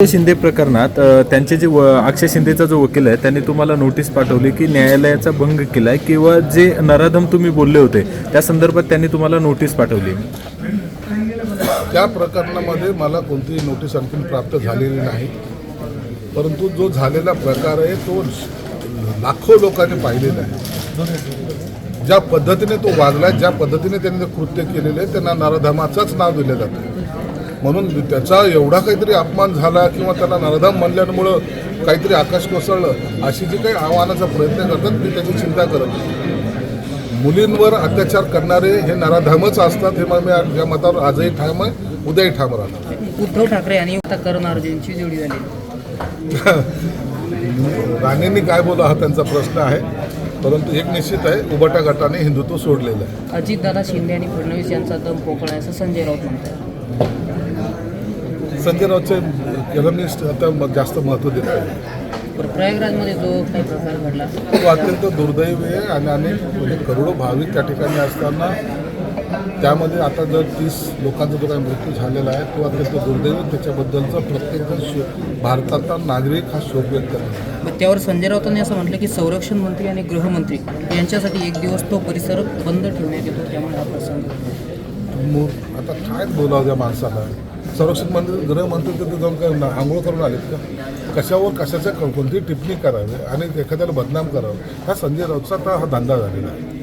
शिंदे प्रकरणात त्यांचे जे अक्षय शिंदेचा जो वकील आहे त्यांनी तुम्हाला नोटीस पाठवली की न्यायालयाचा भंग केलाय किंवा जे नराधम तुम्ही बोलले होते त्या संदर्भात त्यांनी तुम्हाला नोटीस पाठवली। त्या प्रकरणामध्ये मला कोणतीही नोटीस आणखी प्राप्त झालेली नाही, परंतु जो झालेला प्रकार आहे तो लाखो लोकांनी पाहिलेला आहे। ज्या पद्धतीने तो वागला, ज्या पद्धतीने त्यांनी कृत्य केलेले त्यांना नराधमाचाच नाव दिले जाते। म्हणून त्याचा एवढा काहीतरी अपमान झाला किंवा त्याला नराधम म्हणल्यामुळं काहीतरी आकाश कोसळलं अशी जी काही आव्हानाचा प्रयत्न करतात मी त्याची चिंता करत नाही। मुलींवर अत्याचार करणारे हे नराधमच असतात हे मी या मतावर आजही ठाम आहे, उद्याही ठाम राहणार। उद्धव ठाकरे आणि करण अर्जुनची जोडी झाली। राणेंनी काय बोला हा त्यांचा प्रश्न आहे, परंतु एक निश्चित आहे, उबाटा गटाने हिंदुत्व सोडलेलं आहे। अजितदादा शिंदे आणि फडणवीस यांचा दम पोकळ आहे असं संजय राऊत म्हणतात। संजय राऊतचे कलमिस्ट आता जास्त महत्त्व देत आहे। प्रयागराजमध्ये जो काही प्रकार घडला तो अत्यंत दुर्दैवी आहे आणि अनेक म्हणजे करोडो भाविक त्या ठिकाणी असताना त्यामध्ये आता जर 30 लोकांचा जो काही मृत्यू झालेला आहे तो अत्यंत दुर्दैवी। त्याच्याबद्दलचा प्रत्येकजण भारताचा नागरिक हा शोक व्यक्त करतो। मग त्यावर संजय राऊतांनी असं म्हटलं की संरक्षण मंत्री आणि गृहमंत्री यांच्यासाठी एक दिवस तो परिसर बंद ठेवण्यात येतो, त्यामुळे हा प्रसंग मग आता काय बोलावं त्या माणसाला? संरक्षण मंत्री गृहमंत्री तर जाऊन काय आंघोळ करून आलेत का? कशावर कशाच्या कोणती टिप्पणी करावी आणि एखाद्याला बदनाम करावं हा संजय राऊतचा हा धंदा झालेला आहे।